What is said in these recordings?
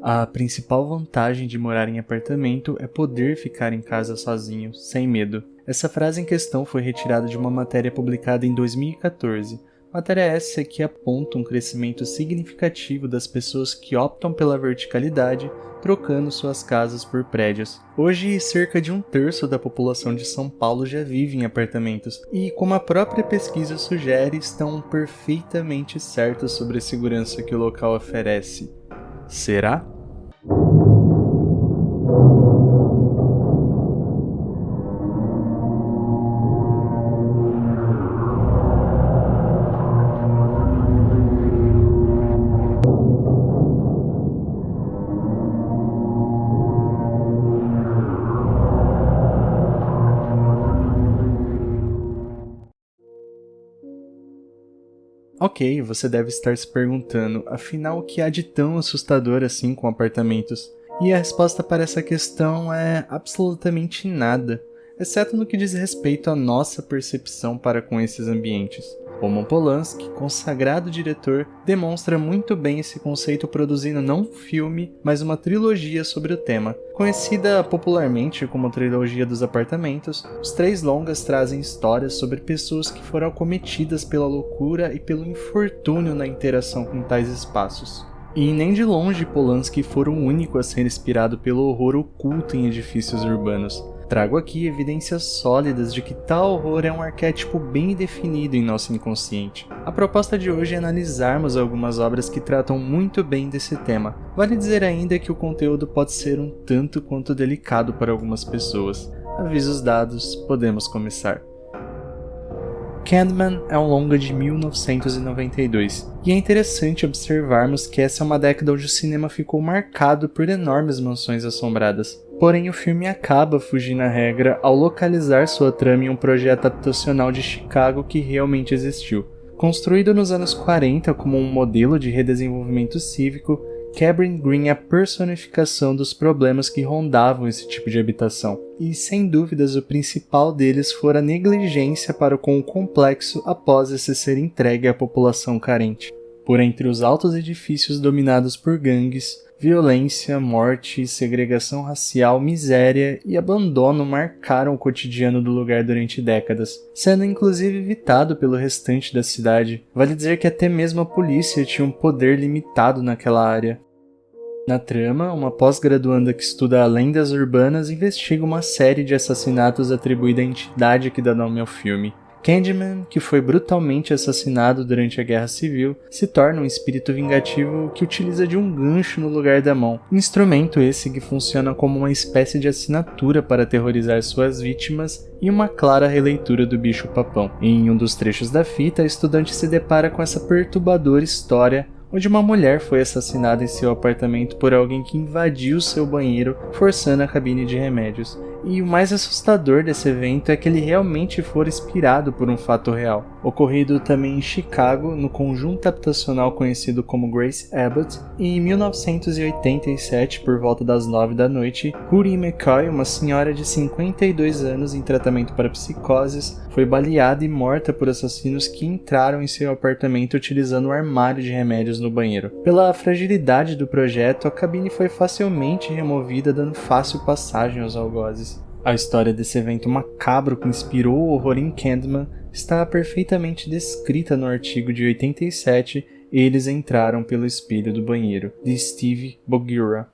A principal vantagem de morar em apartamento é poder ficar em casa sozinho, sem medo. Essa frase em questão foi retirada de uma matéria publicada em 2014. Matéria essa que aponta um crescimento significativo das pessoas que optam pela verticalidade, trocando suas casas por prédios. Hoje, cerca de 1/3 da população de São Paulo já vive em apartamentos, e como a própria pesquisa sugere, estão perfeitamente certos sobre a segurança que o local oferece. Será? Ok, você deve estar se perguntando, afinal, o que há de tão assustador assim com apartamentos? E a resposta para essa questão é absolutamente nada, exceto no que diz respeito à nossa percepção para com esses ambientes. Roman Polanski, consagrado diretor, demonstra muito bem esse conceito produzindo não um filme, mas uma trilogia sobre o tema. Conhecida popularmente como a trilogia dos apartamentos, os 3 longas trazem histórias sobre pessoas que foram acometidas pela loucura e pelo infortúnio na interação com tais espaços. E nem de longe Polanski foi o único a ser inspirado pelo horror oculto em edifícios urbanos. Trago aqui evidências sólidas de que tal horror é um arquétipo bem definido em nosso inconsciente. A proposta de hoje é analisarmos algumas obras que tratam muito bem desse tema. Vale dizer ainda que o conteúdo pode ser um tanto quanto delicado para algumas pessoas. Avisos dados, podemos começar. Candyman é um longa de 1992, e é interessante observarmos que essa é uma década onde o cinema ficou marcado por enormes mansões assombradas. Porém, o filme acaba fugindo à regra ao localizar sua trama em um projeto habitacional de Chicago que realmente existiu. Construído nos anos 40 como um modelo de redesenvolvimento cívico, Cabrin Green é a personificação dos problemas que rondavam esse tipo de habitação, e sem dúvidas o principal deles fora a negligência para com o complexo após esse ser entregue à população carente. Por entre os altos edifícios dominados por gangues, violência, morte, segregação racial, miséria e abandono marcaram o cotidiano do lugar durante décadas, sendo inclusive evitado pelo restante da cidade. Vale dizer que até mesmo a polícia tinha um poder limitado naquela área. Na trama, uma pós-graduanda que estuda lendas urbanas investiga uma série de assassinatos atribuída à entidade que dá nome ao filme. Candyman, que foi brutalmente assassinado durante a Guerra Civil, se torna um espírito vingativo que utiliza de um gancho no lugar da mão, instrumento esse que funciona como uma espécie de assinatura para aterrorizar suas vítimas e uma clara releitura do bicho-papão. Em um dos trechos da fita, a estudante se depara com essa perturbadora história onde uma mulher foi assassinada em seu apartamento por alguém que invadiu seu banheiro, forçando a cabine de remédios. E o mais assustador desse evento é que ele realmente foi inspirado por um fato real, ocorrido também em Chicago, no conjunto habitacional conhecido como Grace Abbott, e em 1987, por volta das 9 da noite, Rudy McCoy, uma senhora de 52 anos em tratamento para psicoses, foi baleada e morta por assassinos que entraram em seu apartamento utilizando um armário de remédios no banheiro. Pela fragilidade do projeto, a cabine foi facilmente removida, dando fácil passagem aos algozes. A história desse evento macabro que inspirou o horror em Candyman está perfeitamente descrita no artigo de 87 Eles Entraram pelo Espelho do Banheiro, de Steve Bogura.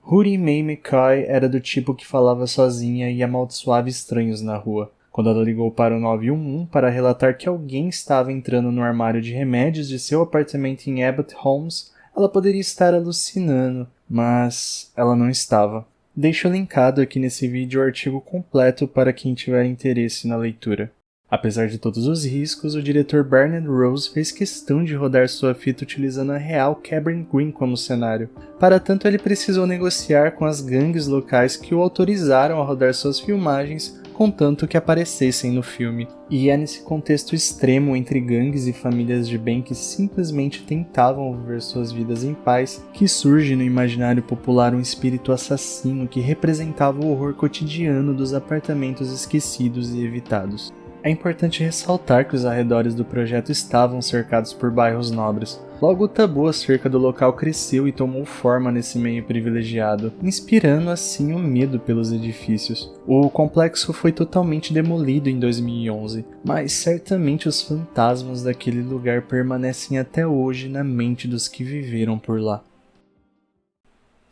Rudy Mae McCoy era do tipo que falava sozinha e amaldiçoava estranhos na rua. Quando ela ligou para o 911 para relatar que alguém estava entrando no armário de remédios de seu apartamento em Abbott Homes, ela poderia estar alucinando, mas ela não estava. Deixo linkado aqui nesse vídeo o artigo completo para quem tiver interesse na leitura. Apesar de todos os riscos, o diretor Bernard Rose fez questão de rodar sua fita utilizando a real Cabrin Green como cenário. Para tanto, ele precisou negociar com as gangues locais que o autorizaram a rodar suas filmagens, contanto que aparecessem no filme. E é nesse contexto extremo entre gangues e famílias de bem que simplesmente tentavam viver suas vidas em paz que surge no imaginário popular um espírito assassino que representava o horror cotidiano dos apartamentos esquecidos e evitados. É importante ressaltar que os arredores do projeto estavam cercados por bairros nobres. Logo, o tabu acerca do local cresceu e tomou forma nesse meio privilegiado, inspirando assim o medo pelos edifícios. O complexo foi totalmente demolido em 2011, mas certamente os fantasmas daquele lugar permanecem até hoje na mente dos que viveram por lá.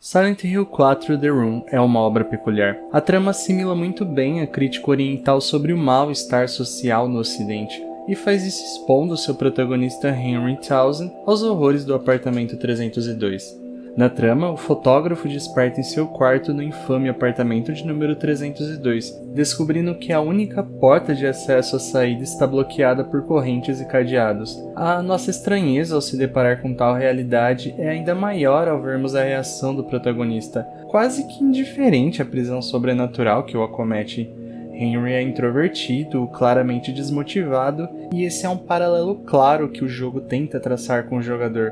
Silent Hill 4 The Room é uma obra peculiar. A trama assimila muito bem a crítica oriental sobre o mal-estar social no Ocidente, e faz isso expondo seu protagonista Henry Townsend aos horrores do apartamento 302. Na trama, o fotógrafo desperta em seu quarto no infame apartamento de número 302, descobrindo que a única porta de acesso à saída está bloqueada por correntes e cadeados. A nossa estranheza ao se deparar com tal realidade é ainda maior ao vermos a reação do protagonista, quase que indiferente à prisão sobrenatural que o acomete. Henry é introvertido, claramente desmotivado, e esse é um paralelo claro que o jogo tenta traçar com o jogador.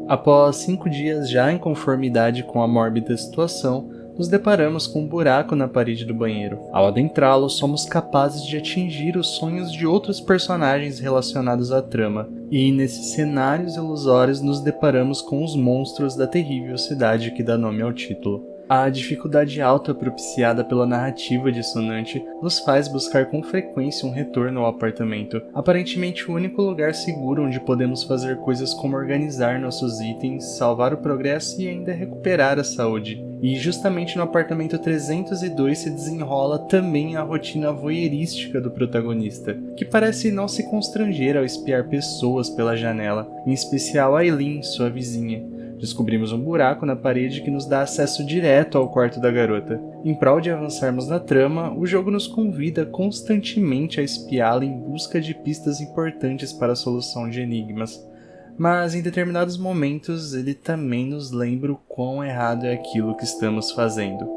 Após 5 dias já em conformidade com a mórbida situação, nos deparamos com um buraco na parede do banheiro. Ao adentrá-lo, somos capazes de atingir os sonhos de outros personagens relacionados à trama, e nesses cenários ilusórios nos deparamos com os monstros da terrível cidade que dá nome ao título. A dificuldade alta propiciada pela narrativa dissonante nos faz buscar com frequência um retorno ao apartamento, aparentemente o único lugar seguro onde podemos fazer coisas como organizar nossos itens, salvar o progresso e ainda recuperar a saúde. E justamente no apartamento 302 se desenrola também a rotina voyeurística do protagonista, que parece não se constranger ao espiar pessoas pela janela, em especial Aileen, sua vizinha. Descobrimos um buraco na parede que nos dá acesso direto ao quarto da garota. Em prol de avançarmos na trama, o jogo nos convida constantemente a espiá-la em busca de pistas importantes para a solução de enigmas. Mas em determinados momentos ele também nos lembra o quão errado é aquilo que estamos fazendo.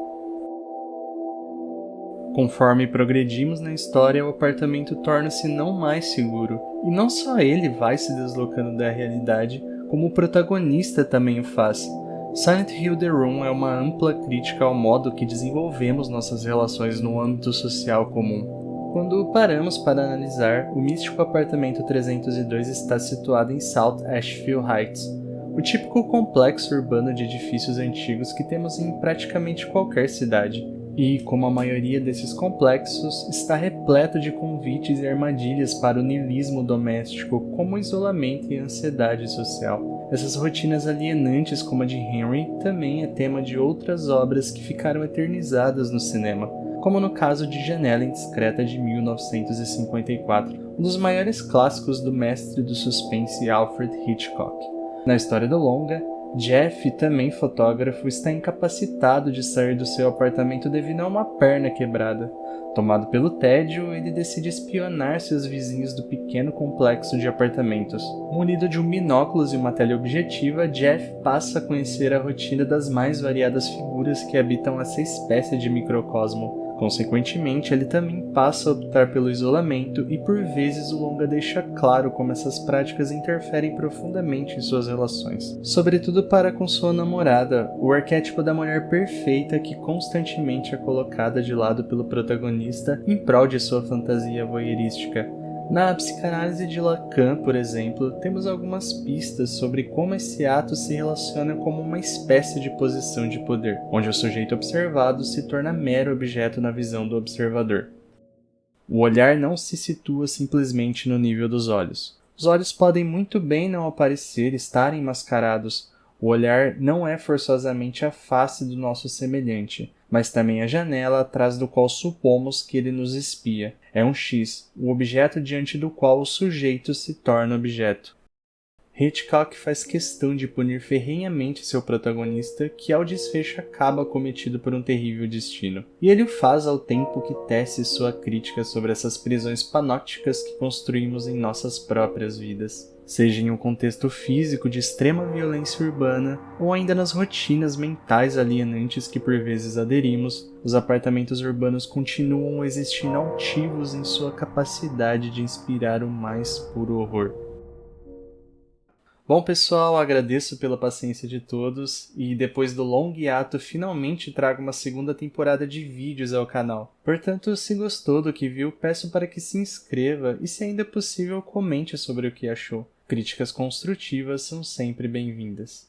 Conforme progredimos na história, o apartamento torna-se não mais seguro, e não só ele vai se deslocando da realidade, como o protagonista também o faz. Silent Hill The Room é uma ampla crítica ao modo que desenvolvemos nossas relações no âmbito social comum. Quando paramos para analisar, o místico apartamento 302 está situado em South Asheville Heights, o típico complexo urbano de edifícios antigos que temos em praticamente qualquer cidade. E, como a maioria desses complexos, está repleto de convites e armadilhas para o niilismo doméstico, como o isolamento e a ansiedade social. Essas rotinas alienantes como a de Henry também é tema de outras obras que ficaram eternizadas no cinema, como no caso de Janela Indiscreta de 1954, um dos maiores clássicos do mestre do suspense Alfred Hitchcock. Na história do longa, Jeff, também fotógrafo, está incapacitado de sair do seu apartamento devido a uma perna quebrada. Tomado pelo tédio, ele decide espionar seus vizinhos do pequeno complexo de apartamentos. Munido de um binóculos e uma teleobjetiva, Jeff passa a conhecer a rotina das mais variadas figuras que habitam essa espécie de microcosmo. Consequentemente, ele também passa a optar pelo isolamento e por vezes o longa deixa claro como essas práticas interferem profundamente em suas relações. Sobretudo para com sua namorada, o arquétipo da mulher perfeita que constantemente é colocada de lado pelo protagonista em prol de sua fantasia voyeurística. Na psicanálise de Lacan, por exemplo, temos algumas pistas sobre como esse ato se relaciona como uma espécie de posição de poder, onde o sujeito observado se torna mero objeto na visão do observador. O olhar não se situa simplesmente no nível dos olhos. Os olhos podem muito bem não aparecer, estarem mascarados. O olhar não é forçosamente a face do nosso semelhante, mas também a janela atrás do qual supomos que ele nos espia. É um X, o objeto diante do qual o sujeito se torna objeto. Hitchcock faz questão de punir ferrenhamente seu protagonista, que ao desfecho acaba cometido por um terrível destino. E ele o faz ao tempo que tece sua crítica sobre essas prisões panópticas que construímos em nossas próprias vidas. Seja em um contexto físico de extrema violência urbana, ou ainda nas rotinas mentais alienantes que por vezes aderimos, os apartamentos urbanos continuam existindo altivos em sua capacidade de inspirar o mais puro horror. Bom, pessoal, agradeço pela paciência de todos e depois do longo hiato finalmente trago uma segunda temporada de vídeos ao canal. Portanto, se gostou do que viu, peço para que se inscreva e, se ainda possível, comente sobre o que achou. Críticas construtivas são sempre bem-vindas.